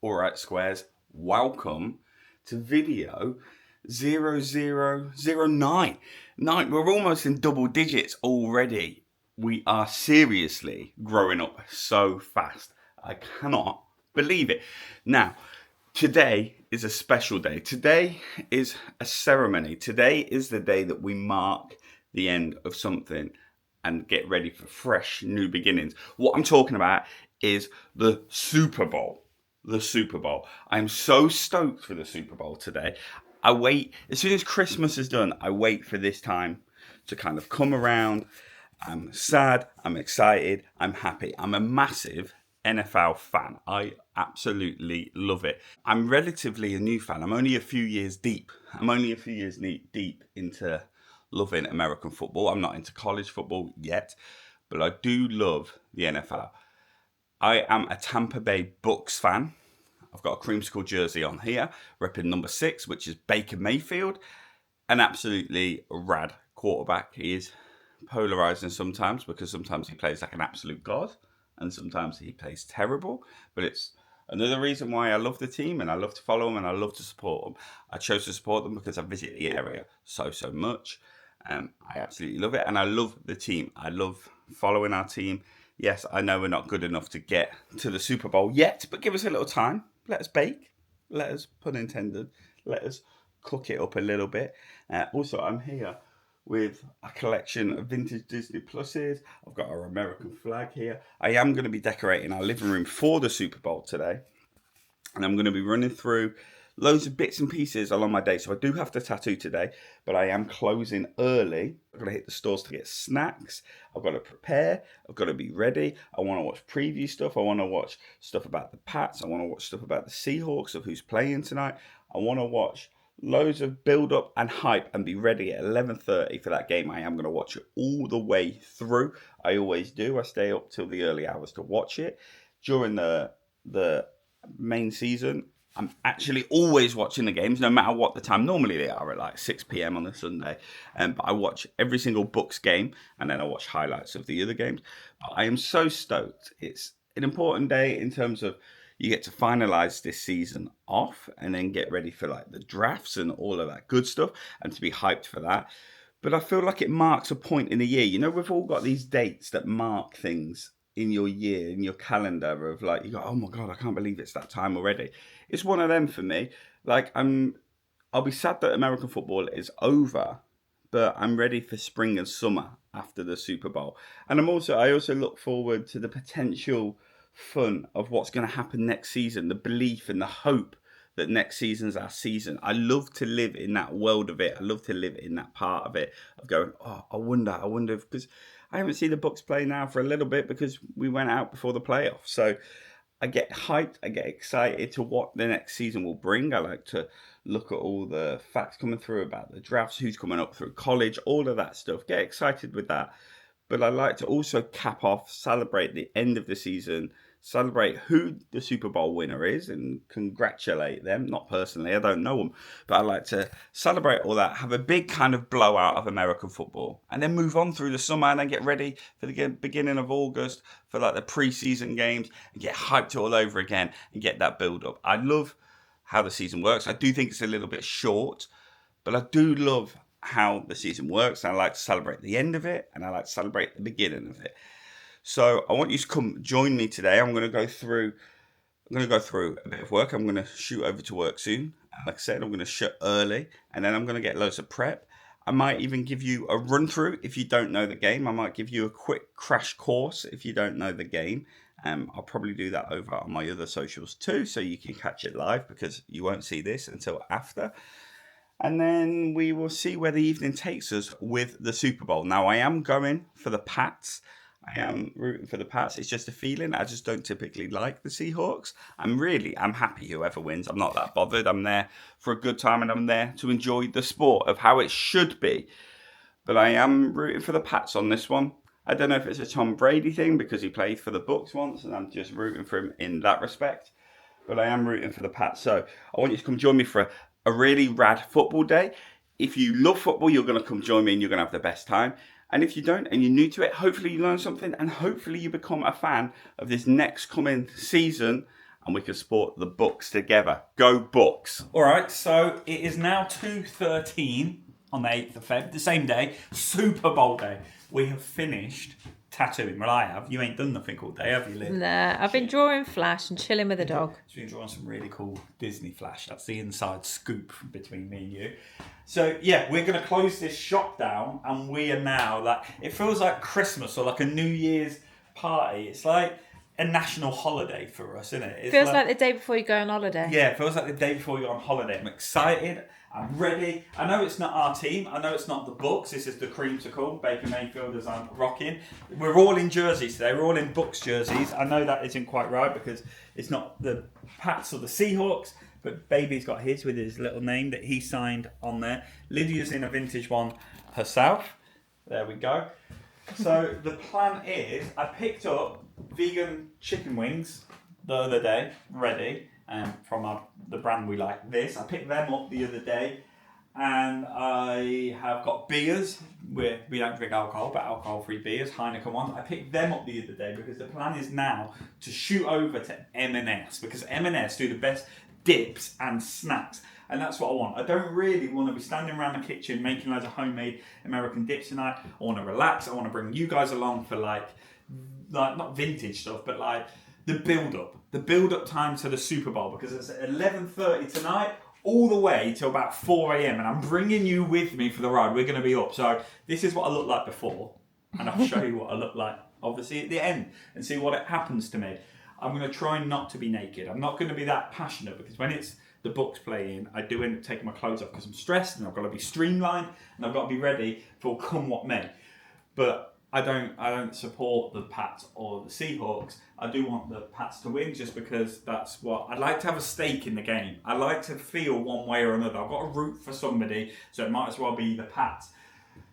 Alright squares, welcome to video 0009. We're almost in double digits already. We are seriously growing up so fast. I cannot believe it. Now, today is a special day. Today is a ceremony. Today is the day that we mark the end of something and get ready for fresh new beginnings. What I'm talking about is the Super Bowl. The Super Bowl. I'm so stoked for the Super Bowl today. I wait, as soon as Christmas is done, I wait for this time to kind of come around. I'm sad, I'm excited, I'm happy. I'm a massive NFL fan. I absolutely love it. I'm relatively a new fan. I'm only a few years deep. Deep into loving American football. I'm not into college football yet, but I do love the NFL. I am a Tampa Bay Bucks fan. I've got a creamsicle jersey on here, repping number 6, which is Baker Mayfield. An absolutely rad quarterback. He is polarizing sometimes because sometimes he plays like an absolute god and sometimes he plays terrible. But it's another reason why I love the team and I love to follow them and I love to support them. I chose to support them because I visit the area so much. I absolutely love it and I love the team. I love following our team. Yes, I know we're not good enough to get to the Super Bowl yet, but give us a little time. Let us bake. Let us, pun intended, let us cook it up a little bit. Also, I'm here with a collection of vintage Disney Pluses. I've got our American flag here. I am going to be decorating our living room for the Super Bowl today. And I'm going to be running through loads of bits and pieces along my day. So I do have to tattoo today, but I am closing early. I've got to hit the stores to get snacks. I've got to prepare. I've got to be ready. I want to watch preview stuff. I want to watch stuff about the Pats. I want to watch stuff about the Seahawks, of who's playing tonight. I want to watch loads of build up and hype and be ready at 11:30 for that game. I am going to watch it all the way through. I always do. I stay up till the early hours to watch it. During the main season, I'm actually always watching the games, no matter what the time. Normally they are at like 6 p.m. on a Sunday. But I watch every single Bucks game and then I watch highlights of the other games. But I am so stoked. It's an important day in terms of you get to finalize this season off and then get ready for like the drafts and all of that good stuff and to be hyped for that. But I feel like it marks a point in the year. You know, we've all got these dates that mark things in your year, in your calendar of like, you go, oh my God, I can't believe it's that time already. It's one of them for me. Like I'll be sad that American football is over, but I'm ready for spring and summer after the Super Bowl. And I also look forward to the potential fun of what's going to happen next season, the belief and the hope that next season's our season. I love to live in that world of it. I love to live in that part of it of going, oh, I wonder if, because I haven't seen the Bucks play now for a little bit because we went out before the playoffs. So I get hyped, I get excited to what the next season will bring. I like to look at all the facts coming through about the drafts, who's coming up through college, all of that stuff. Get excited with that. But I like to also cap off, celebrate the end of the season, celebrate who the Super Bowl winner is and congratulate them. Not personally, I don't know them, but I like to celebrate all that, have a big kind of blowout of American football, and then move on through the summer and then get ready for the beginning of August for like the preseason games and get hyped all over again and get that build up. I love how the season works. I do think it's a little bit short, but I do love how the season works. And I like to celebrate the end of it and I like to celebrate the beginning of it. So I want you to come join me today. I'm going to go through a bit of work. I'm going to shoot over to work soon. Like I said, I'm going to shut early and then I'm going to get loads of prep. I might even give you a run through if you don't know the game. I might give you a quick crash course if you don't know the game. I'll probably do that over on my other socials too, so you can catch it live because you won't see this until after. And then we will see where the evening takes us with the Super Bowl. Now, I am going for the Pats. I am rooting for the Pats. It's just a feeling. I just don't typically like the Seahawks. I'm happy whoever wins. I'm not that bothered. I'm there for a good time and I'm there to enjoy the sport of how it should be. But I am rooting for the Pats on this one. I don't know if it's a Tom Brady thing because he played for the Bucks once and I'm just rooting for him in that respect. But I am rooting for the Pats. So I want you to come join me for a really rad football day. If you love football, you're going to come join me and you're going to have the best time. And if you don't and you're new to it, hopefully you learn something and hopefully you become a fan of this next coming season and we can support the Bucks together. Go Bucks! All right, so it is now 2:13 on the 8th of Feb, the same day, Super Bowl day. We have finished tattooing. Well, I have. You ain't done nothing all day, have you, Liv? Nah, I've been drawing Flash and chilling with the dog. She's been drawing some really cool Disney Flash. That's the inside scoop between me and you. So, yeah, we're going to close this shop down, and we are now, like, it feels like Christmas or like a New Year's party. It's like a national holiday for us, isn't it? It Feels like the day before you go on holiday. Yeah, it feels like the day before you're on holiday. I'm excited. I'm ready. I know it's not our team. I know it's not the Bucks. This is the Creamsicle. Baker Mayfield as I'm rocking. We're all in jerseys today. We're all in Bucks jerseys. I know that isn't quite right because it's not the Pats or the Seahawks, but Baby's got his with his little name that he signed on there. Lydia's in a vintage one herself. There we go. So the plan is I picked up vegan chicken wings the other day, ready. From the brand we like, this. I picked them up the other day, and I have got beers. We don't drink alcohol, but alcohol-free beers, Heineken ones. I picked them up the other day because the plan is now to shoot over to M&S, because M&S do the best dips and snacks, and that's what I want. I don't really want to be standing around the kitchen making loads of homemade American dips tonight. I want to relax. I want to bring you guys along for like not vintage stuff, but like the build-up time to the Super Bowl, because it's at 11:30 tonight, all the way till about 4 a.m. and I'm bringing you with me for the ride. We're going to be up. So this is what I looked like before, and I'll show you what I look like, obviously, at the end, and see what happens to me. I'm going to try not to be naked. I'm not going to be that passionate, because when it's the Bucks playing, I do end up taking my clothes off because I'm stressed, and I've got to be streamlined, and I've got to be ready for come what may. But I don't support the Pats or the Seahawks. I do want the Pats to win, just because that's what I'd like to have a stake in the game. I like to feel one way or another. I've got to root for somebody, so it might as well be the Pats.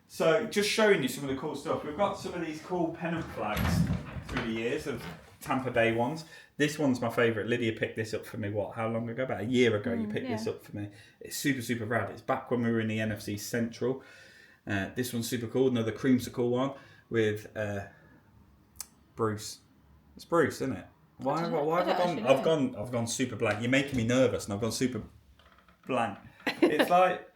So just showing you some of the cool stuff. We've got some of these cool pennant flags through the years of Tampa Bay ones. This one's my favourite. Lydia picked this up for me, how long ago? About a year ago you picked this up for me. It's super, super rad. It's back when we were in the NFC Central. This one's super cool. Another creamsicle one with Bruce. It's Bruce, isn't it? Why have I gone? I've gone super blank. You're making me nervous, and I've gone super blank. It's like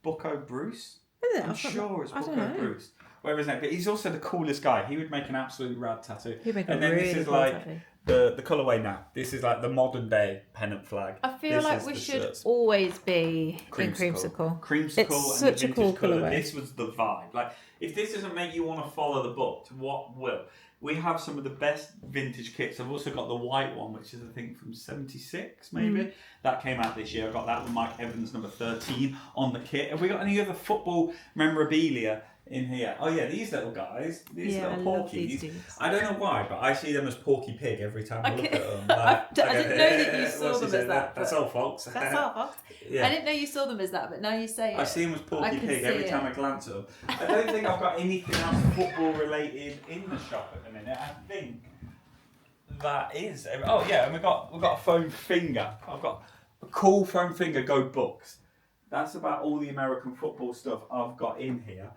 Bucko Bruce. Is it? I'm sure it's Bucko Bruce. Whatever his name, but he's also the coolest guy. He would make an absolutely rad tattoo. He'd make and then really this is cool like tattoo. the colourway now. This is like the modern day pennant flag. I feel This like is we the should shirts. always be in creamsicle. Creamsicle It's and such the a cool vintage colour. colourway. This was the vibe. Like, if this doesn't make you want to follow the book, what will? We have some of the best vintage kits. I've also got the white one, which is I think from '76, maybe. That came out this year. I got that with Mike Evans, number 13, on the kit. Have we got any other football memorabilia in here? Oh yeah, these little guys, these little I love porkies. these dudes. I don't know why, but I see them as Porky Pig every time I look at them. I didn't know that you saw What's them he as say? that. That's all, folks. That's all, Fox. Yeah. I didn't know you saw them as that, but now you say it. I see him as Porky I can Pig every see time it. I glance at him. I don't think I've got anything else football related in the shop at the minute. I think that is. Oh yeah, and we've got a foam finger. I've got a cool foam finger. Go Bucks. That's about all the American football stuff I've got in here.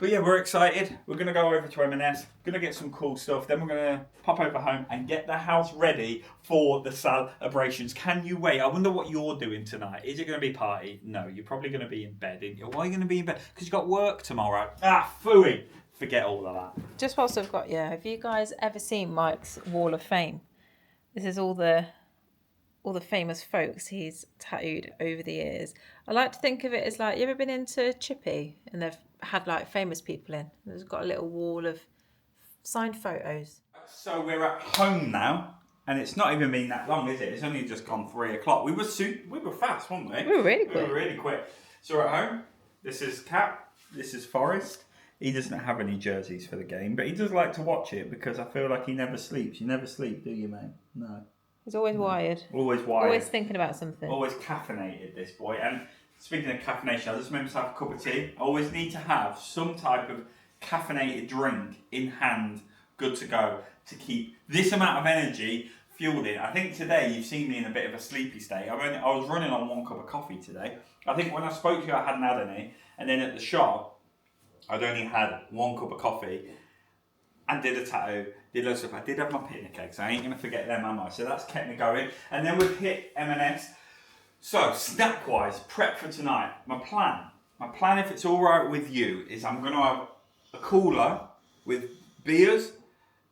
But yeah, we're excited. We're going to go over to M&S, going to get some cool stuff. Then we're going to pop over home and get the house ready for the celebrations. Can you wait? I wonder what you're doing tonight. Is it going to be a party? No, you're probably going to be in bed, aren't you? Why are you going to be in bed? Because you've got work tomorrow. Phooey. Forget all of that. Just whilst I've got you, have you guys ever seen Mike's Wall of Fame? This is all the famous folks he's tattooed over the years. I like to think of it as like, you ever been into Chippy and they've had like famous people in? There's got a little wall of signed photos. So we're at home now, and it's not even been that long, is it? It's only just gone 3 o'clock. We were fast, weren't we? We were really quick. We were really quick. So we're at home. This is Cap. This is Forrest. He doesn't have any jerseys for the game, but he does like to watch it because I feel like he never sleeps. You never sleep, do you, mate? No. He's always wired. Always wired. Always thinking about something. Always caffeinated, this boy. And speaking of caffeination, I just made myself a cup of tea. I always need to have some type of caffeinated drink in hand, good to go, to keep this amount of energy fueled in. I think today you've seen me in a bit of a sleepy state. I was running on 1 cup of coffee today. I think when I spoke to you, I hadn't had any. And then at the shop, I'd only had 1 cup of coffee and did a tattoo, Did loads of stuff. I did have my picnic eggs. I ain't going to forget them, am I? So that's kept me going. And then we've hit M&S. So, snack-wise, prep for tonight. My plan, if it's all right with you, is I'm going to have a cooler with beers,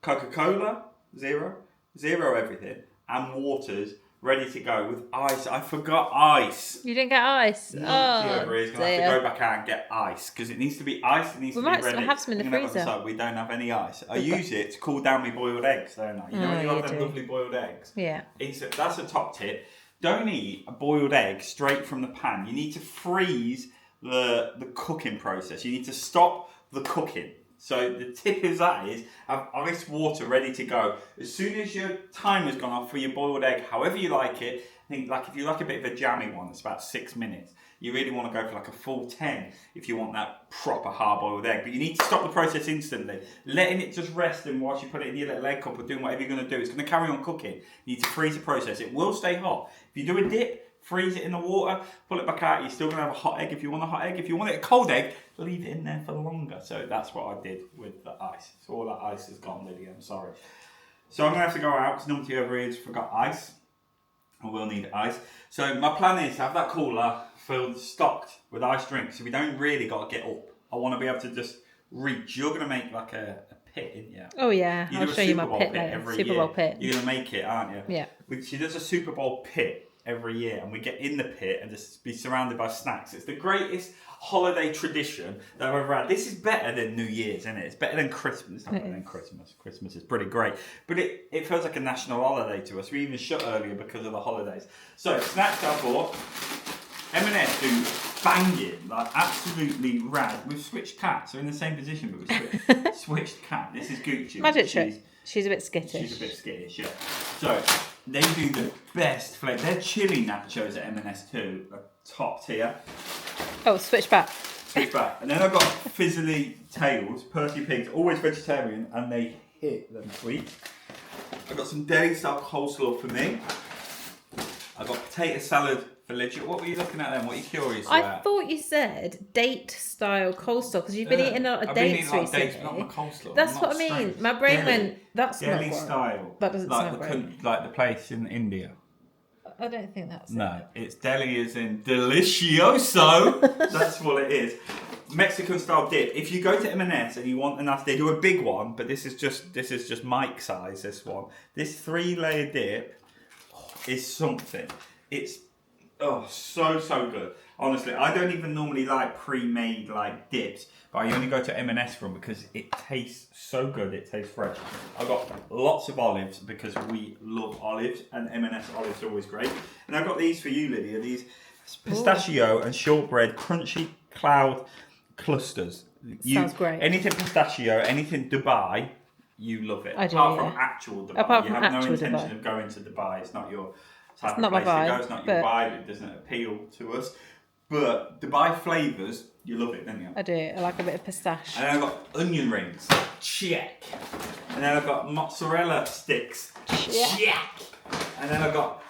Coca-Cola, zero everything, and waters ready to go with ice. I forgot ice. You didn't get ice? Whoever is going to have to go back out and get ice because it needs to be ice. It needs to be ready. We might have some in the freezer. We don't have any ice. I use it to cool down my boiled eggs, don't I? You know when you have them lovely boiled eggs? Yeah. That's a top tip. Don't eat a boiled egg straight from the pan. You need to freeze the cooking process. You need to stop the cooking. So the tip of that is have ice water ready to go. As soon as your timer's gone off for your boiled egg, however you like it, I think like if you like a bit of a jammy one, it's about 6 minutes. You really want to go for like a full 10 if you want that proper hard-boiled egg. But you need to stop the process instantly. Letting it just rest and whilst you put it in your little egg cup or doing whatever you're going to do, it's going to carry on cooking. You need to freeze the process. It will stay hot. If you do a dip, freeze it in the water, pull it back out, you're still going to have a hot egg if you want a hot egg. If you want it a cold egg, leave it in there for longer. So that's what I did with the ice. So all that ice is gone, Lydia, I'm sorry. So I'm going to have to go out because nobody ever has forgot ice. I will need ice. So my plan is to have that cooler stocked with ice drinks. So we don't really got to get up. I want to be able to just reach. You're going to make like a pit, isn't you? Oh yeah, I'll show you my pit later. Super Bowl pit. You're going to make it, aren't you? Yeah. She does a Super Bowl pit every year and we get in the pit and just be surrounded by snacks. It's the greatest holiday tradition that I've ever had. This is better than New Year's, isn't it? It's better than Christmas. It's not better than Christmas. Christmas is pretty great. But it feels like a national holiday to us. We even shut earlier because of the holidays. So, snacks I bought. M&S do banging, like absolutely rad. We've switched cats. They're in the same position, but we've switched cat. This is Gucci. Magic trick. She's a bit skittish. She's a bit skittish, yeah. So, they do the best flavour. Their chili nachos at M&S too, are top tier. Oh, switch back. Switch back. And then I've got Fizzly Tails, Percy Pigs, always vegetarian, and they hit them sweet. I've got some deli style coleslaw for me. I've got potato salad for Lydia. What were you looking at then? What are you curious about? I thought you said date style coleslaw because you've been eating a lot of dates recently. Dates, not my coleslaw. That's what I mean. Strange. My brain deli. went, that's deli not style. That doesn't sound great. Like the place in India. I don't think that's No, it's deli as in delicioso. That's what it is. Mexican style dip. If you go to M&S and you want enough, they do a big one, but this is just Mike size. This one, this 3-layer dip is something. It's so good. Honestly, I don't even normally like pre-made like dips, but I only go to M&S for them because it tastes so good. It tastes fresh. I've got lots of olives because we love olives, and M&S olives are always great. And I've got these for you, Lydia. These pistachio and shortbread crunchy cloud clusters. Sounds great. Anything pistachio, anything Dubai, you love it. I do, Apart from actual Dubai. Apart you from have no actual intention Dubai. of going to Dubai. It's not your type It's of not my place to vibe, go. It's not your but- vibe. It doesn't appeal to us. But Dubai flavours, you love it, don't you? I do. I like a bit of pistache. And then I've got onion rings. Check. And then I've got mozzarella sticks. Check. And then I've got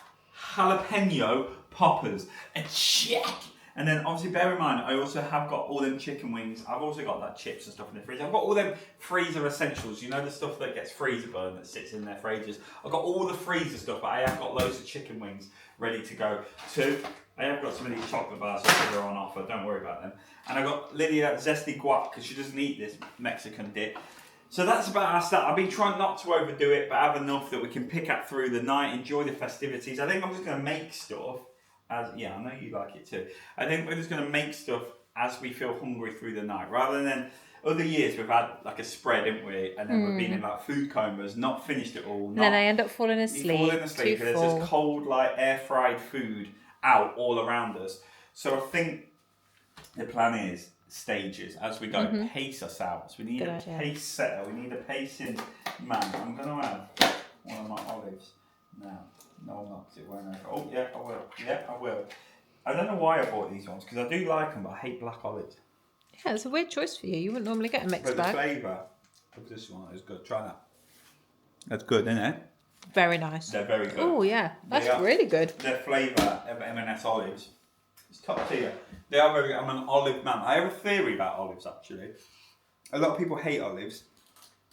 jalapeno poppers. A check. And then obviously bear in mind, I also have got all them chicken wings. I've also got that chips and stuff in the freezer. I've got all them freezer essentials. You know the stuff that gets freezer burn that sits in there for ages. I've got all the freezer stuff, but I have got loads of chicken wings ready to go too. I have got some of these chocolate bars that are on offer. Don't worry about them. And I've got Lydia zesty guac because she doesn't eat this Mexican dip. So that's about our start. I've been trying not to overdo it, but have enough that we can pick up through the night, enjoy the festivities. I think I'm just going to make stuff. I know you like it too. I think we're just going to make stuff as we feel hungry through the night, rather than other years we've had like a spread, haven't we? And then we've been in like food comas, not finished it all. And then I end up falling asleep. Falling asleep. Too There's full. this cold, like air fried food out all around us. So I think the plan is stages as we go, pace us out. So we need a pace setter. We need a pacing man. I'm going to have one of my olives now. No, I'm not, 'cause it won't open. Oh, yeah, I will. Yeah, I will. I don't know why I bought these ones, because I do like them, but I hate black olives. Yeah, it's a weird choice for you. You wouldn't normally get a mixed But the bag. flavour of this one is good. Try that. That's good, isn't it? Very nice. They're very good. Oh, yeah. That's They are- really good. Their flavour of M&S olives is top tier. They are very. I'm an olive man. I have a theory about olives, actually. A lot of people hate olives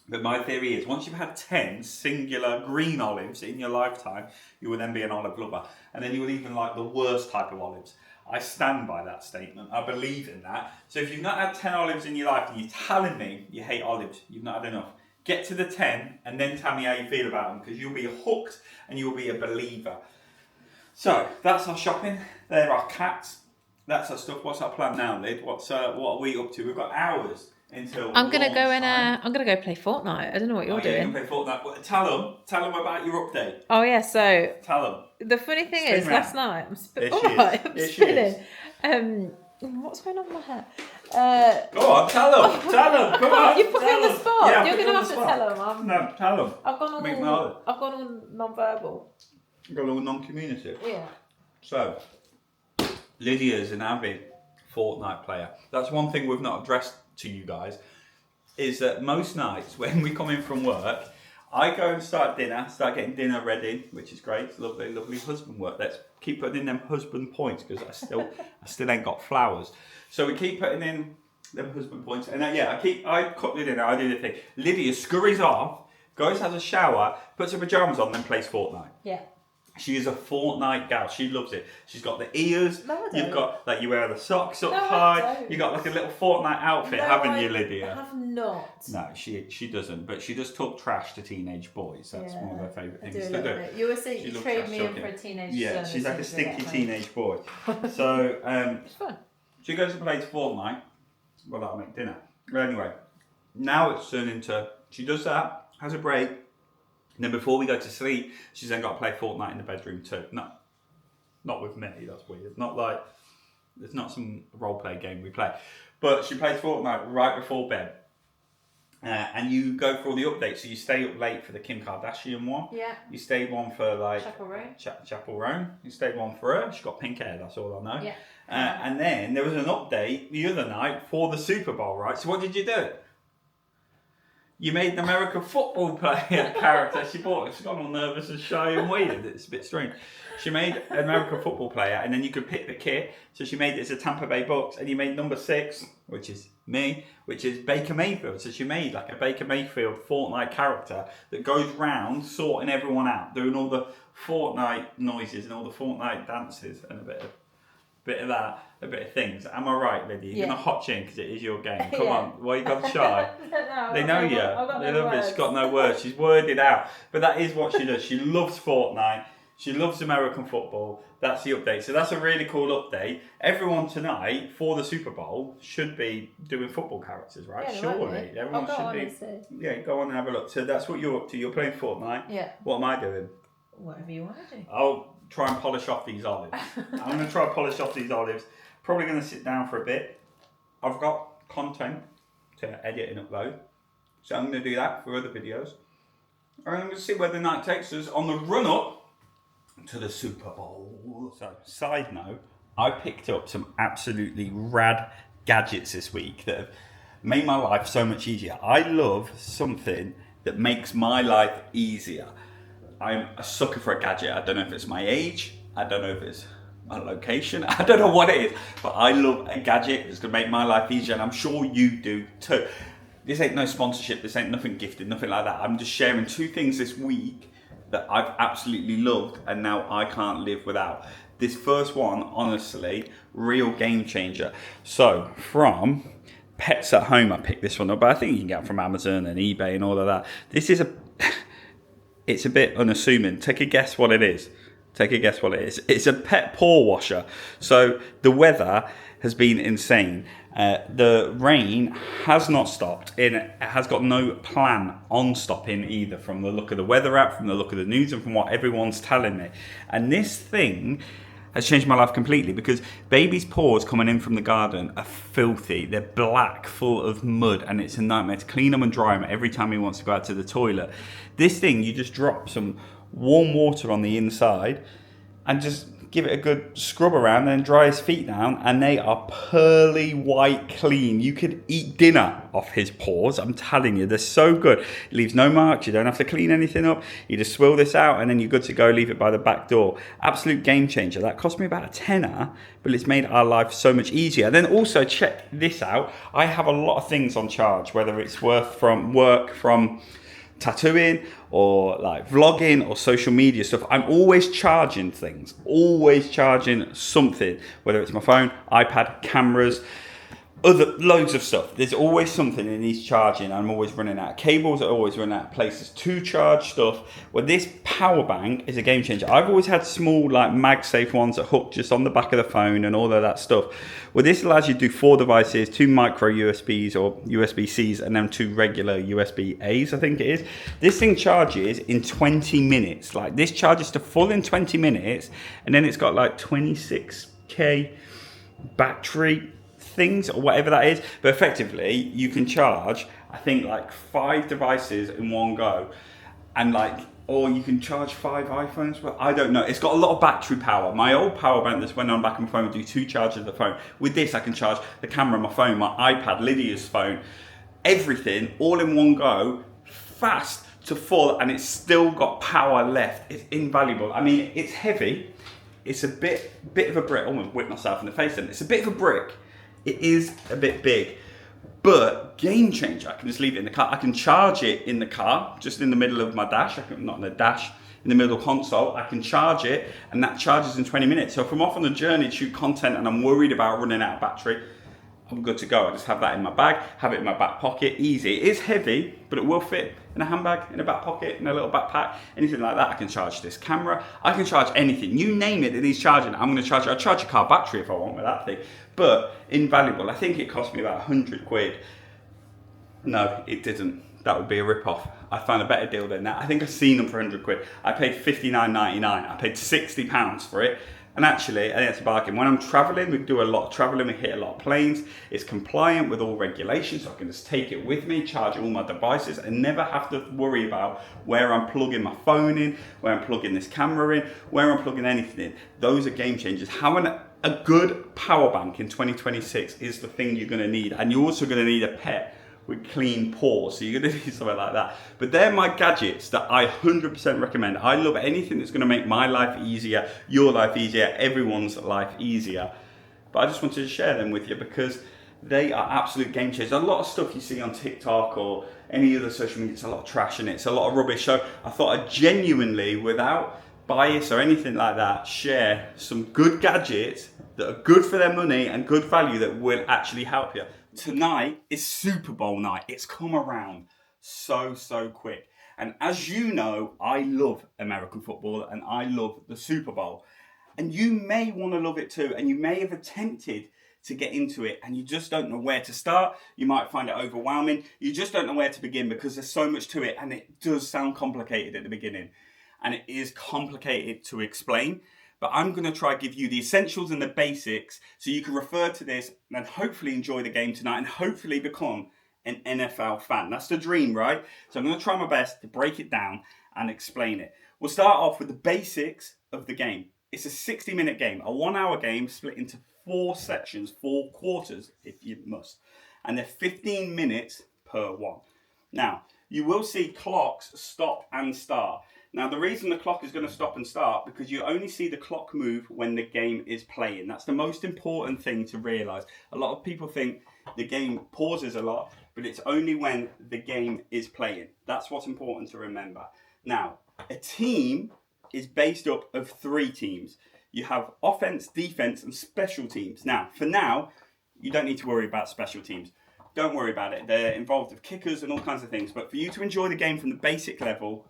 But my theory is, once you've had 10 singular green olives in your lifetime, you will then be an olive lover. And then you will even like the worst type of olives. I stand by that statement. I believe in that. So if you've not had 10 olives in your life and you're telling me you hate olives, you've not had enough. Get to the 10 and then tell me how you feel about them, because you'll be hooked and you'll be a believer. So that's our shopping. There are cats. That's our stuff. What's our plan now, Lyd? What are we up to? We've got hours until I'm gonna go time. I'm gonna go play Fortnite. I don't know what you're Yeah, you doing. can play Fortnite. Well, tell them about your update. Oh yeah, so Tell them. the funny thing Spin is, round. last night I'm Here she spinning. What's going on with my hair? Go on, tell them. Tell them. Come on. You put me on the spot. Yeah, You're put you gonna on have the to spot. tell them. No, tell them. I've gone Make all non-verbal. Got a little non-communicative. Yeah. So, Lydia's an avid Fortnite player. That's one thing we've not addressed to you guys, is that most nights when we come in from work, I go and start getting dinner ready, which is great. It's lovely, lovely husband work. Let's keep putting in them husband points, because I still ain't got flowers. So we keep putting in them husband points, and I cook the dinner, I do the thing. Lydia scurries off, goes, has a shower, puts her pajamas on, then plays Fortnite. Yeah. She is a Fortnite gal. She loves it. She's got the ears. No, I don't. You've got like you wear the socks up No, I high. don't. You got like a little Fortnite outfit, haven't you, I Lydia? have not. No, she doesn't. But she does talk trash to teenage boys. That's one of her favourite I things do a to little do. bit. You were saying She you loves trade trash me in talking. for a teenage Yeah, son she's like a as soon as I stinky get home. teenage boy. So It's fun. she goes and plays Fortnite. Well, that'll make dinner. But anyway, now it's turned into, she does that, has a break, and then before we go to sleep, she's then got to play Fortnite in the bedroom too. Not with me, that's weird. Not like, it's not some role-play game we play. But she plays Fortnite right before bed. And you go for all the updates. So you stay up late for the Kim Kardashian one. Yeah. You stayed one for like... Chapel Row. Chapel Row. You stayed one for her. She got pink hair, that's all I know. Yeah. And then there was an update the other night for the Super Bowl, right? So what did you do? You made an American football player character. She's gone all nervous and shy and weird. It's a bit strange. She made an American football player, and then you could pick the kit. So she made it as a Tampa Bay Bucks, and you made number 6, which is me, which is Baker Mayfield. So she made like a Baker Mayfield Fortnite character that goes round sorting everyone out, doing all the Fortnite noises and all the Fortnite dances and a bit of that, a bit of things. Am I right, Lydia? You're gonna hot chin because it is your game. Come on, why you got shy? They know you. They love it. She's got no words. She's worded out. But that is what she does. She loves Fortnite. She loves American football. That's the update. So that's a really cool update. Everyone tonight for the Super Bowl should be doing football characters, right? Yeah, surely. Everyone should be. Yeah, go on and have a look. So that's what you're up to. You're playing Fortnite. Yeah. What am I doing? Whatever you want to do. I'll try and polish off these olives. I'm going to try and polish off these olives. Probably going to sit down for a bit. I've got content to edit and upload. So I'm going to do that for other videos. And I'm going to see where the night takes us on the run-up to the Super Bowl. So, side note, I picked up some absolutely rad gadgets this week that have made my life so much easier. I love something that makes my life easier. I'm a sucker for a gadget. I don't know if it's my age. I don't know if it's my location. I don't know what it is. But I love a gadget that's going to make my life easier. And I'm sure you do too. This ain't no sponsorship. This ain't nothing gifted. Nothing like that. I'm just sharing 2 things this week that I've absolutely loved. And now I can't live without. This first one, honestly, real game changer. So from Pets at Home, I picked this one up. But I think you can get it from Amazon and eBay and all of that. This is it's a bit unassuming. Take a guess what it is. It's a pet paw washer. So the weather has been insane. The rain has not stopped. It has got no plan on stopping either, from the look of the weather app, from the look of the news, and from what everyone's telling me. And this thing has changed my life completely, because baby's paws coming in from the garden are filthy. They're black, full of mud, and it's a nightmare to clean them and dry them every time he wants to go out to the toilet. This thing, you just drop some warm water on the inside, and just give it a good scrub around and then dry his feet down, and they are pearly white clean. You could eat dinner off his paws. I'm telling you, they're so good. It leaves no marks. You don't have to clean anything up. You just swill this out and then you're good to go. Leave it by the back door. Absolute game changer. That cost me about a tenner, but it's made our life so much easier. Then also check this out. I have a lot of things on charge, whether it's work from tattooing or like vlogging or social media stuff. I'm always charging things, always charging something, whether it's my phone, iPad, cameras, loads of stuff. There's always something that needs charging. I'm always running out of cables. I always run out of places to charge stuff. Well, this power bank is a game changer. I've always had small like MagSafe ones that hook just on the back of the phone and all of that stuff. Well, this allows you to do 4 devices, 2 micro USBs or USB-Cs, and then 2 regular USB-As, I think it is. This thing charges in 20 minutes. Like, this charges to full in 20 minutes, and then it's got like 26k battery things or whatever that is, but effectively you can charge, I think, like 5 devices in one go, and like, or you can charge 5 iPhones, but I don't know. It's got a lot of battery power. My old power bank that's went on back on my phone would do 2 charges of the phone. With this, I can charge the camera on my phone, my iPad, Lydia's phone, everything all in one go, fast to full, and it's still got power left. It's invaluable. I mean, it's heavy. It's a bit of a brick. Almost whipped myself in the face then. It's a bit of a brick. It is a bit big, but game changer. I can just leave it in the car. I can charge it in the car, just in the middle of my dash. Not in the dash, in the middle console. I can charge it, and that charges in 20 minutes. So if I'm off on a journey to shoot content and I'm worried about running out of battery, I'm good to go. I just have that in my bag, have it in my back pocket, easy. It is heavy, but it will fit in a handbag, in a back pocket, in a little backpack, anything like that. I can charge this camera. I can charge anything. You name it that needs charging, I'm going to charge it. I'll charge a car battery if I want with that thing. But invaluable. I think it cost me about 100 quid. No, it didn't. That would be a rip-off. I found a better deal than that. I think I've seen them for 100 quid. I paid £59.99. I paid £60 for it. And actually, I think it's a bargain. When I'm traveling, we do a lot of traveling, we hit a lot of planes. It's compliant with all regulations, so I can just take it with me, charge all my devices, and never have to worry about where I'm plugging my phone in, where I'm plugging this camera in, where I'm plugging anything in. Those are game changers. Having a good power bank in 2026 is the thing you're going to need. And you're also going to need a pet with clean paws, so you're going to need something like that. But they're my gadgets that I 100% recommend. I love anything that's going to make my life easier, your life easier, everyone's life easier. But I just wanted to share them with you because they are absolute game changers. A lot of stuff you see on TikTok or any other social media, it's a lot of trash in it, it's a lot of rubbish. So I thought I'd genuinely, without bias or anything like that, share some good gadgets that are good for their money and good value that will actually help you. Tonight is Super Bowl night. It's come around so quick. And as you know, I love American football and I love the Super Bowl. And you may want to love it too. And you may have attempted to get into it and you just don't know where to start. You might find it overwhelming. You just don't know where to begin because there's so much to it. And it does sound complicated at the beginning. And it is complicated to explain. But I'm going to try to give you the essentials and the basics so you can refer to this and hopefully enjoy the game tonight and hopefully become an NFL fan. That's the dream, right? So I'm going to try my best to break it down and explain it. We'll start off with the basics of the game. It's a 60-minute game, a 1-hour game split into 4 sections, 4 quarters, if you must. And they're 15 minutes per one. Now, you will see clocks stop and start. Now, the reason the clock is going to stop and start because you only see the clock move when the game is playing. That's the most important thing to realise. A lot of people think the game pauses a lot, but it's only when the game is playing. That's what's important to remember. Now, a team is based up of 3 teams. You have offense, defense, and special teams. Now, for now, you don't need to worry about special teams. Don't worry about it. They're involved with kickers and all kinds of things. But for you to enjoy the game from the basic level,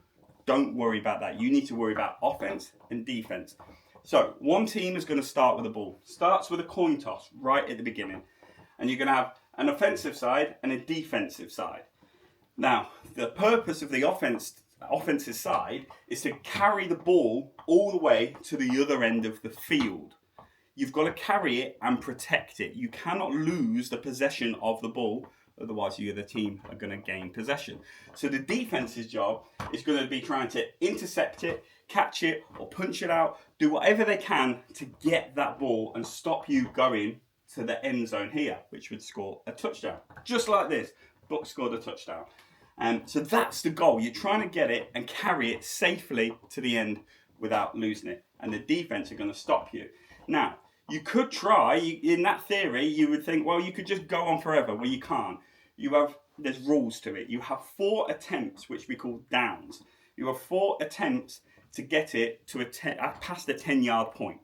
don't worry about that. You need to worry about offense and defense. So one team is going to start with the ball. Starts with a coin toss right at the beginning. And you're going to have an offensive side and a defensive side. Now, the purpose of the offensive side is to carry the ball all the way to the other end of the field. You've got to carry it and protect it. You cannot lose the possession of the ball Otherwise, the other team are going to gain possession. So the defense's job is going to be trying to intercept it, catch it, or punch it out, do whatever they can to get that ball and stop you going to the end zone here, which would score a touchdown. Just like this, Bucks scored a touchdown. So that's the goal. You're trying to get it and carry it safely to the end without losing it. And the defense are going to stop you. Now, you could try, in that theory, you would think, well, you could just go on forever. Well, you can't. There's rules to it. You have 4 attempts, which we call downs. You have 4 attempts to get it to past the 10-yard point.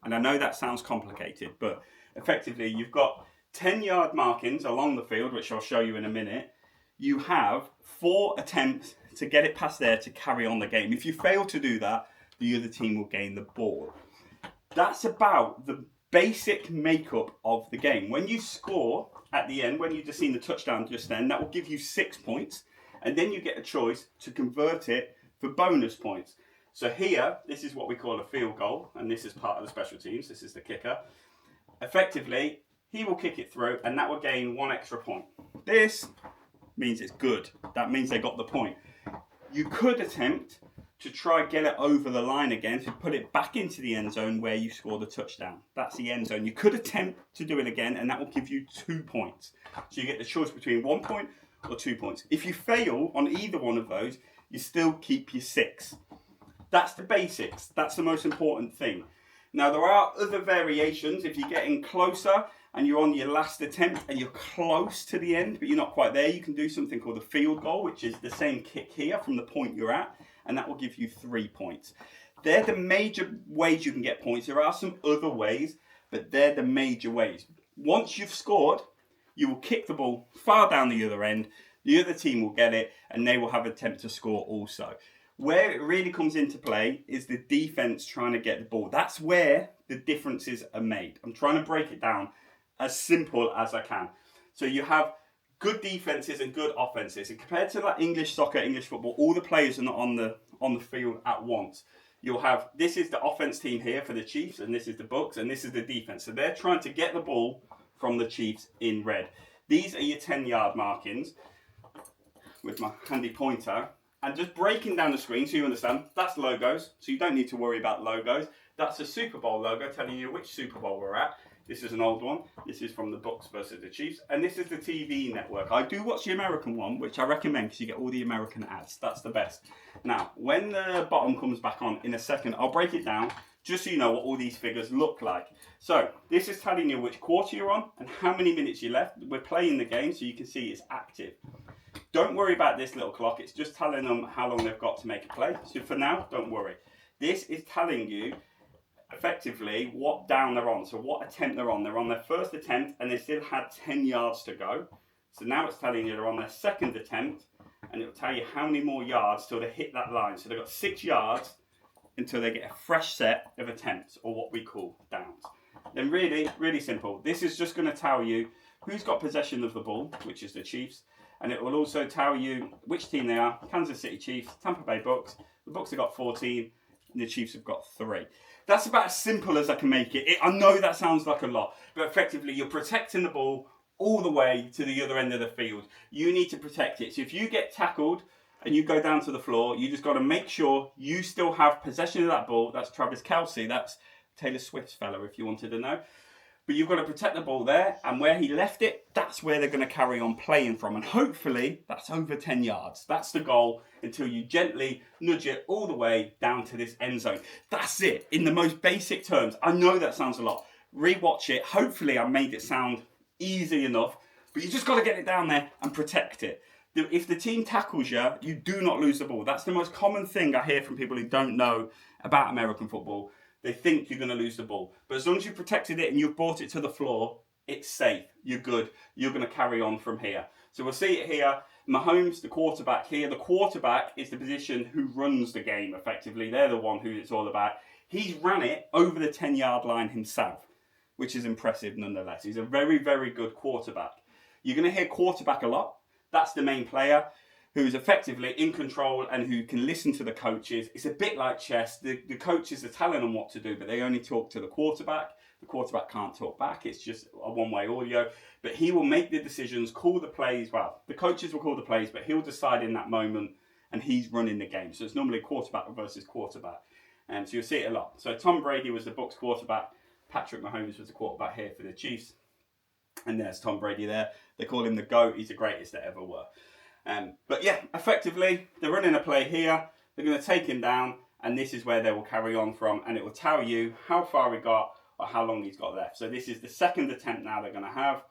And I know that sounds complicated, but effectively, you've got 10-yard markings along the field, which I'll show you in a minute. You have 4 attempts to get it past there to carry on the game. If you fail to do that, the other team will gain the ball. That's about the basic makeup of the game. When you score at the end, when you've just seen the touchdown just then, that will give you 6 points. And then you get a choice to convert it for bonus points. So here, this is what we call a field goal. And this is part of the special teams. This is the kicker. Effectively, he will kick it through and that will gain 1 extra point. This means it's good. That means they got the point. You could attempt to try get it over the line again, to put it back into the end zone where you score the touchdown. That's the end zone. You could attempt to do it again, and that will give you 2 points. So you get the choice between 1 point or 2 points. If you fail on either one of those, you still keep your 6. That's the basics. That's the most important thing. Now, there are other variations. If you're getting closer and you're on your last attempt and you're close to the end, but you're not quite there, you can do something called a field goal, which is the same kick here from the point you're at, and that will give you 3 points. They're the major ways you can get points. There are some other ways, but they're the major ways. Once you've scored, you will kick the ball far down the other end, the other team will get it, and they will have an attempt to score also. Where it really comes into play is the defense trying to get the ball. That's where the differences are made. I'm trying to break it down as simple as I can. So you have good defenses and good offenses. And compared to like English soccer, English football, all the players are not on the field at once. You'll have, this is the offense team here for the Chiefs, and this is the Bucks, and this is the defense. So they're trying to get the ball from the Chiefs in red. These are your 10-yard markings with my handy pointer. And just breaking down the screen so you understand, that's logos. So you don't need to worry about logos. That's a Super Bowl logo telling you which Super Bowl we're at. This is an old one. This is from the Bucks versus the Chiefs. And this is the TV network. I do watch the American one, which I recommend because you get all the American ads. That's the best. Now, when the bottom comes back on in a second, I'll break it down just so you know what all these figures look like. So, this is telling you which quarter you're on and how many minutes you left. We're playing the game so you can see it's active. Don't worry about this little clock. It's just telling them how long they've got to make a play. So for now, don't worry. This is telling you effectively what down they're on. So what attempt they're on. They're on their first attempt and they still had 10 yards to go. So now it's telling you they're on their second attempt and it'll tell you how many more yards till they hit that line. So they've got 6 yards until they get a fresh set of attempts, or what we call downs. Then really, really simple. This is just going to tell you who's got possession of the ball, which is the Chiefs. And it will also tell you which team they are. Kansas City Chiefs, Tampa Bay Bucks. The Bucks have got 14 and the Chiefs have got 3. That's about as simple as I can make it. I know that sounds like a lot, but effectively you're protecting the ball all the way to the other end of the field. You need to protect it. So if you get tackled and you go down to the floor, you just got to make sure you still have possession of that ball. That's Travis Kelce. That's Taylor Swift's fella, if you wanted to know. But you've got to protect the ball there, and where he left it, that's where they're going to carry on playing from. And hopefully, that's over 10 yards. That's the goal until you gently nudge it all the way down to this end zone. That's it, in the most basic terms. I know that sounds a lot. Rewatch it. Hopefully, I made it sound easy enough. But you just got to get it down there and protect it. If the team tackles you, you do not lose the ball. That's the most common thing I hear from people who don't know about American football. They think you're going to lose the ball. But as long as you've protected it and you've brought it to the floor, it's safe. You're good. You're going to carry on from here. So we'll see it here. Mahomes, the quarterback here. The quarterback is the position who runs the game, effectively. They're the one who it's all about. He's ran it over the 10-yard line himself, which is impressive nonetheless. He's a very, very good quarterback. You're going to hear quarterback a lot. That's the main player. who's effectively in control and who can listen to the coaches. It's a bit like chess. The coaches are telling them what to do, but they only talk to the quarterback. The quarterback can't talk back. It's just a one-way audio. But he will make the decisions, call the plays. Well, the coaches will call the plays, but he'll decide in that moment, and he's running the game. So it's normally quarterback versus quarterback. And so you'll see it a lot. So Tom Brady was the Bucs quarterback. Patrick Mahomes was the quarterback here for the Chiefs. And there's Tom Brady there. They call him the GOAT. He's the greatest that ever were. But yeah, effectively, they're running a play here. They're going to take him down, and this is where they will carry on from, and it will tell you how far he got or how long he's got left. So this is the second attempt now they're going to have,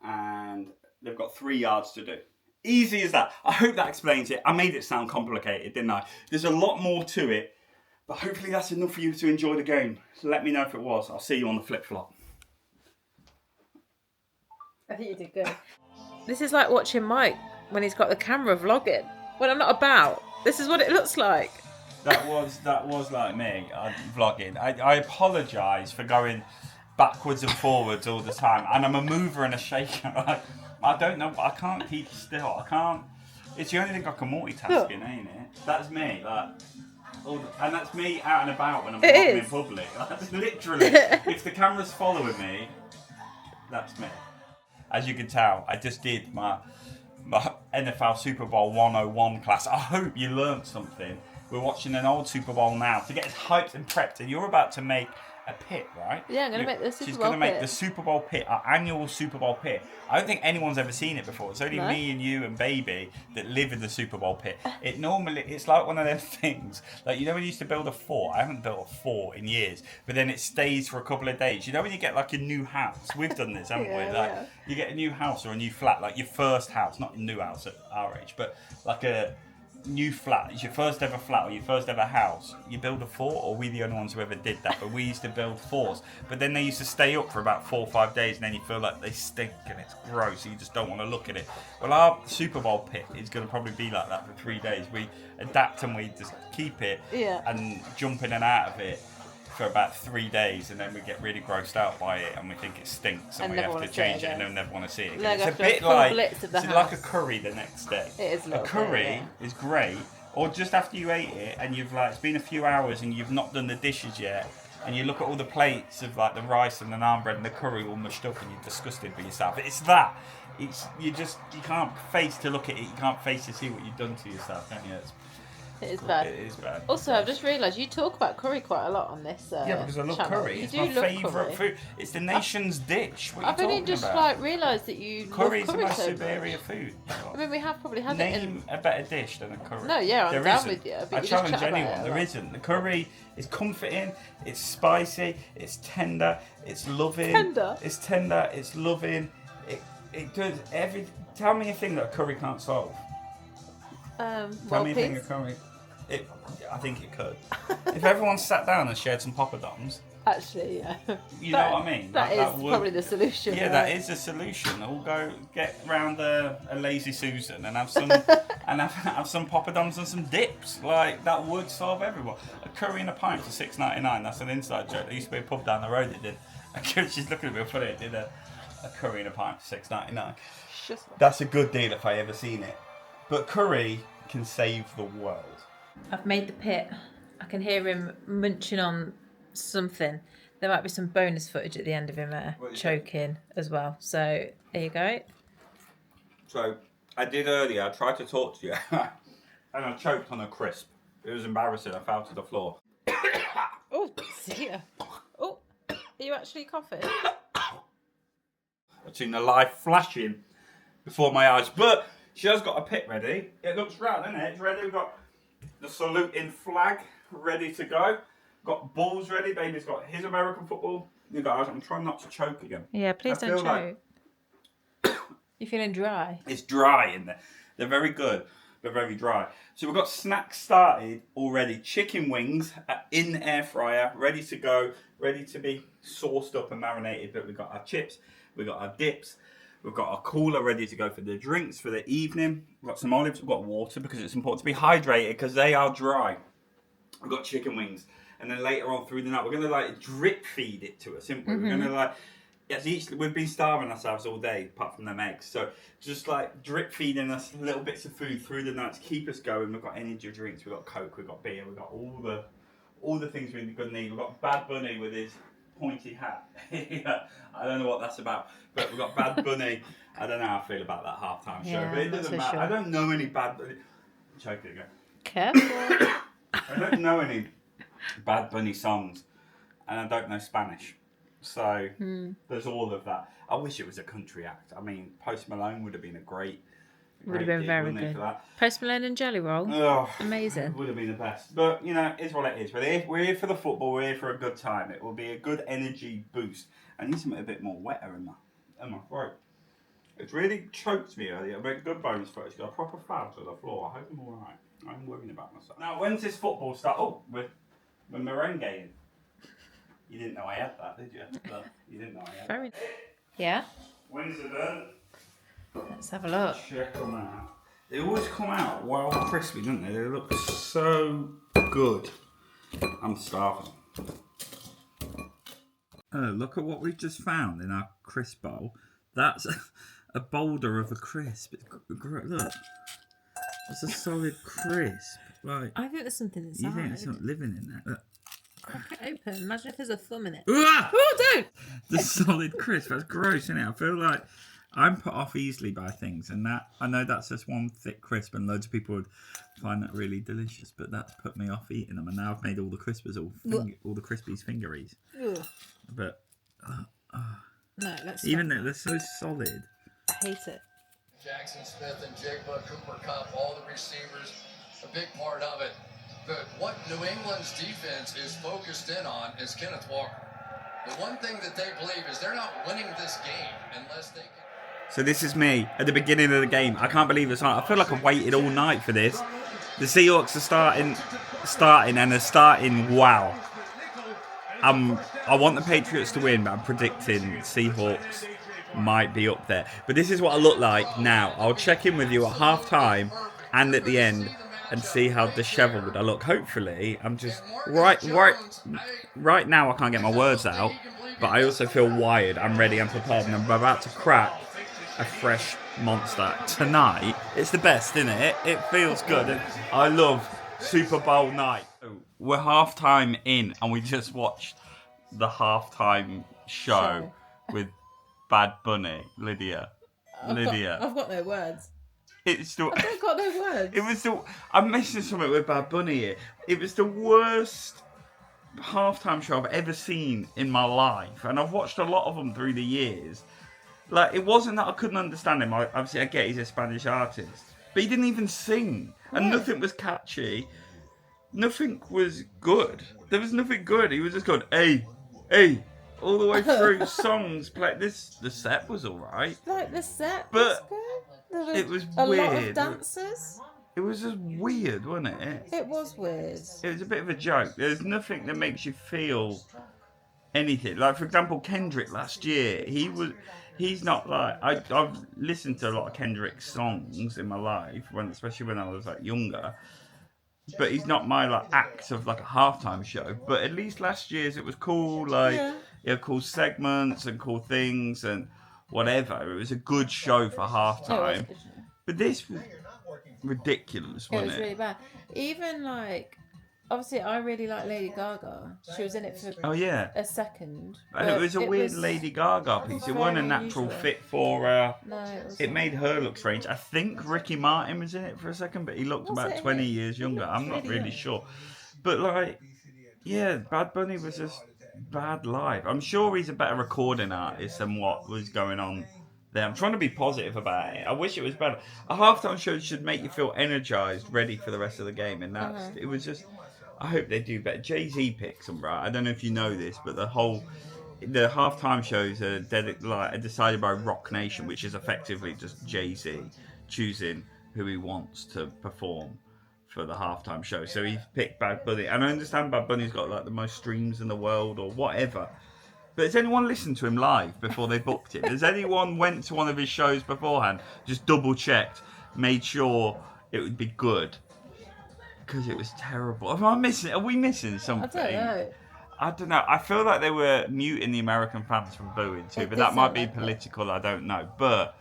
and they've got 3 yards to do. Easy as that. I hope that explains it. I made it sound complicated, didn't I? There's a lot more to it, but hopefully that's enough for you to enjoy the game. So let me know if it was. I'll see you on the flip-flop. I think you did good. This is like watching Mike when he's got the camera vlogging. When I'm not about, this is what it looks like. That was like me vlogging. I apologise for going backwards and forwards all the time, and I'm a mover and a shaker. I don't know, I can't keep still. I can't. It's the only thing I can multitask in, ain't it? That's me. And that's me out and about when I'm vlogging in public. That's literally. If the camera's following me, that's me. As you can tell, I just did my NFL Super Bowl 101 class. I hope you learned something. We're watching an old Super Bowl now to get us hyped and prepped. And you're about to make a pit, right? Yeah, I'm going to make the Super Bowl pit. She's going to make the Super Bowl pit, our annual Super Bowl pit. I don't think anyone's ever seen it before. It's only me and you and Baby that live in the Super Bowl pit. It's like one of them things. Like, you know when you used to build a fort? I haven't built a fort in years. But then it stays for a couple of days. You know when you get like a new house? We've done this, haven't we? Like, you get a new house or a new flat, like your first house, not a new house at our age, but like a new flat. It's your first ever flat or your first ever house. You build a fort, or we the only ones who ever did that, but we used to build forts. But then they used to stay up for about 4 or 5 days, and then you feel like they stink and it's gross, so you just don't want to look at it. Well, our Super Bowl pit is going to probably be like that for 3 days. We adapt and we just keep it and jump in and out of it for about 3 days, and then we get really grossed out by it and we think it stinks and we have to change it and then never want to see it again. It's a bit like a curry the next day. It is a curry is great, or just after you ate it and you've like, it's been a few hours and you've not done the dishes yet, and you look at all the plates of like the rice and the naan bread and the curry all mushed up and you're disgusted with yourself. It's that. You can't face to look at it. You can't face to see what you've done to yourself, can you? It is bad. It is bad. Also, I've just realised you talk about curry quite a lot on this yeah, because I love channel. curry. You It's do my love favourite curry. food. It's the nation's dish. What are you I've only talking just about? realised that you Curry's love the curry most so superior much. food. I mean, we have probably had it in... Name a better dish than a curry. No, yeah, I'm There down isn't. with you, but I you just challenge chat about anyone. it a There lot. isn't. The curry is comforting. It's spicy. It's tender. It's loving. Tender? It's tender. It's loving. It does every. Tell me a thing that a curry can't solve. Tell me a thing a curry. I think it could. If everyone sat down and shared some poppadoms. Actually, yeah. You know what I mean? That is probably the solution. Yeah, right? that is a solution. We'll go get round a lazy Susan and have some have some poppadoms and some dips. Like, that would solve everyone. A curry and a pint for $6.99. That's an inside joke. There used to be a pub down the road that did. She's looking at me funny. It did a curry and a pint for $6.99. That's a good deal if I ever seen it. But curry can save the world. I've made the pit. I can hear him munching on something. There might be some bonus footage at the end of him choking as well. So there you go. So I did earlier. I tried to talk to you, and I choked on a crisp. It was embarrassing. I fell to the floor. Oh, dear. Oh, are you actually coughing? I've seen the light flashing before my eyes, but she has got a pit ready. It looks round, isn't it? It's ready. We've got the saluting flag ready to go. Got balls ready. Baby's got his American football. You guys, I'm trying not to choke again. Yeah, please don't choke. You're feeling dry. It's dry in there. They're very good, but very dry. So we've got snacks started already. Chicken wings in the air fryer, ready to go, ready to be sauced up and marinated. But we've got our chips, we've got our dips, we've got our cooler ready to go for the drinks for the evening. We've got some olives, we've got water because it's important to be hydrated because they are dry. We've got chicken wings. And then later on through the night, we're going to like drip feed it to us, isn't we? We're going to like Yes, we've been starving ourselves all day, apart from them eggs. So just like drip feeding us little bits of food through the night to keep us going. We've got energy drinks, we've got Coke, we've got beer, we've got all the things we're gonna need. We've got Bad Bunny with his pointy hat. Yeah, I don't know what that's about, but we've got Bad Bunny. I don't know how I feel about that halftime show, Yeah, but it I'm not doesn't so matter. sure. I don't know any Bad Bunny. Choke it again. Careful. I don't know any Bad Bunny songs, and I don't know Spanish. So there's all of that. I wish it was a country act. I mean, Post Malone would have been a great Would have been gig, very wouldn't it, good. for that? Post Malone and Jelly Roll. Oh, Amazing. would have been the best. But, you know, it's what it is. We're here for the football. We're here for a good time. It will be a good energy boost. I need something a bit more wetter in my throat. It's really choked me earlier. I made good bones for it. It's got a proper foul to the floor. I hope I'm all right. I'm worrying about myself. Now, when's this football start? Oh, we're merengueing. You didn't know I had that, did you? No, you didn't know I had Very. that. Yeah. When's it done? Let's have a look. Check them out. They always come out well crispy, don't they? They look so good. I'm starving. Oh, look at what we've just found in our crisp bowl. That's a boulder of a crisp. Look, it's a solid crisp. Like, I think there's something inside. you think there's something living in there? Look. Crack it open. Imagine if there's a thumb in it. Ah! Oh, don't! The solid crisp. That's gross, isn't it? I feel like I'm put off easily by things, and that I know that's just one thick crisp, and loads of people would find that really delicious. But that's put me off eating them, and now I've made all the crispies all the crispies fingeries. Ugh. But No, let's even stop. though they're so solid, I hate it. Jackson Smith and Jigba, Cooper Cup, all the receivers, a big part of it. But what New England's defense is focused in on is Kenneth Walker. The one thing that they believe is they're not winning this game unless they can. so this is me at the beginning of the game. I can't believe it's on. I feel like I've waited all night for this. The Seahawks are starting, and they're starting wow. I want the Patriots to win, but I'm predicting Seahawks might be up there. But this is what I look like now. I'll check in with you at half time and at the end and see how dishevelled I look. Hopefully, I'm just right now. I can't get my words out, but I also feel wired. I'm ready. I'm prepared, and I'm about to crack a fresh monster tonight. It's the best, isn't it? It feels good. And I love Super Bowl night. We're half time in, and we just watched the halftime show with Bad Bunny, Lydia. I've got no words. It's still. I've got no words. It was still. I'm missing something with Bad Bunny here. It was the worst halftime show I've ever seen in my life, and I've watched a lot of them through the years. Like, it wasn't that I couldn't understand him. Obviously, I get he's a Spanish artist, but he didn't even sing, and nothing was catchy. Nothing was good. There was nothing good. He was just going, hey, all the way through songs. The set was all right. Like the set But was good. There was it was a lot weird. of dancers. It was just weird, wasn't it? It was weird. It was a bit of a joke. There's nothing that makes you feel anything. Like, for example, Kendrick last year, he's not like... I've listened to a lot of Kendrick's songs in my life, especially when I was like younger. But he's not my like act of like a halftime show. But at least last year's it was cool, like cool segments and cool things and whatever. It was a good show for halftime. But this was ridiculous, It wasn't was it? really bad. Even like, obviously, I really like Lady Gaga. She was in it for Oh yeah. a second. And it but was a weird Lady Gaga piece. It wasn't a very natural unusual. fit for her. No, it was. It made her look strange. I think Ricky Martin was in it for a second, but he looked Was about it 20 him? years He younger. looked I'm not really really young. sure. But like, yeah, Bad Bunny was just bad live. I'm sure he's a better recording artist than what was going on there. I'm trying to be positive about it. I wish it was better. A halftime show should make you feel energized, ready for the rest of the game, and that's it was just. I hope they do better. Jay-Z picks them, right? I don't know if you know this, but the halftime shows are decided by Rock Nation, which is effectively just Jay-Z choosing who he wants to perform for the halftime show. So he picked Bad Bunny, and I understand Bad Bunny's got like the most streams in the world or whatever. But has anyone listened to him live before they booked him? Has anyone went to one of his shows beforehand, just double checked, made sure it would be good? Because it was terrible. Are we missing something? I don't know. I don't know. I feel like they were muting the American fans from booing too, It but did that might sound be like it. political. I don't know, but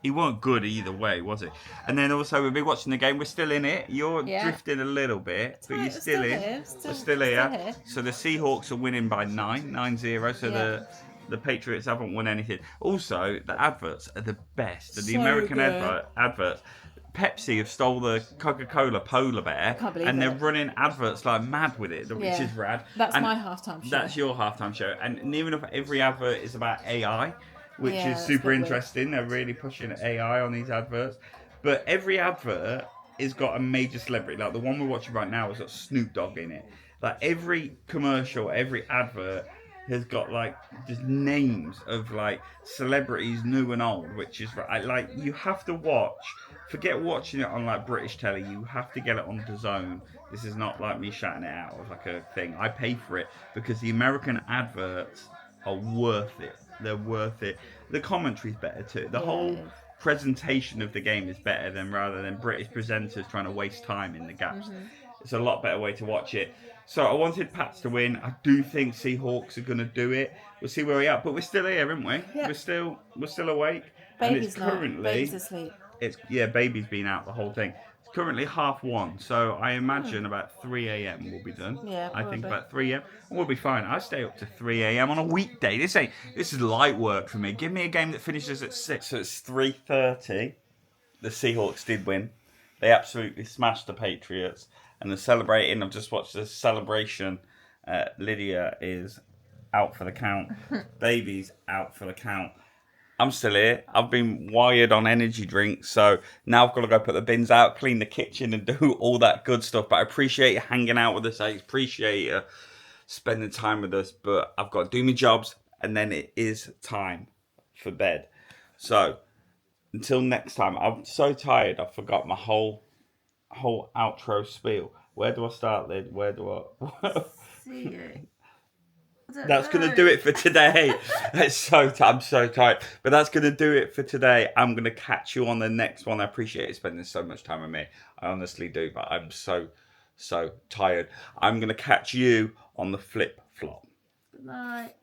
he wasn't good either way, was he? And then also we've been watching the game. We're still in it. You're Yeah. drifting a little bit, but right, you're we're still still in. here, We're still still here. here. So the Seahawks are winning by 9-0. So Yeah. the Patriots haven't won anything. Also, the adverts are the best. The So American good. adverts. Pepsi have stole the Coca-Cola polar bear, can't believe and they're it. running adverts like mad with it, which Yeah. is rad. That's And my halftime show. That's your halftime show, and near enough every advert is about AI, which Yeah, is that's super quite weird. interesting. They're really pushing AI on these adverts, but every advert has got a major celebrity. Like the one we're watching right now has got Snoop Dogg in it. Like every commercial, every advert has got like just names of like celebrities new and old, which is like you have to watch. Forget watching it on like British telly. You have to get it on DAZN. This is not like me shouting it out as like a thing. I pay for it because the American adverts are worth it. They're worth it. The commentary's better too. The Yeah, whole it is. presentation of the game is better than rather than British presenters trying to waste time in the gaps. Mm-hmm. It's a lot better way to watch it. So I wanted Pats to win. I do think Seahawks are going to do it. We'll see where we're at, but we're still here, aren't we? Yeah. We're still awake. Baby's and not. Baby's asleep. Baby's been out the whole thing. It's currently 1:30, so I imagine about 3 a.m. we'll be done. Yeah, I think probably. about 3 a.m. and we'll be fine. I stay up to 3 a.m. on a weekday. This is light work for me. Give me a game that finishes at 6. So it's 3:30. The Seahawks did win. They absolutely smashed the Patriots, and they're celebrating. I've just watched the celebration. Lydia is out for the count. Baby's out for the count. I'm still here. I've been wired on energy drinks, so now I've got to go put the bins out, clean the kitchen, and do all that good stuff. But I appreciate you hanging out with us. I appreciate you spending time with us. But I've got to do my jobs, and then it is time for bed. So until next time, I'm so tired. I forgot my whole outro spiel. Where do I start, Lyd? Where do I? See you. That's going to do it for today. I'm so tired. But that's going to do it for today. I'm going to catch you on the next one. I appreciate you spending so much time with me. I honestly do, but I'm so tired. I'm going to catch you on the flip flop. Good night.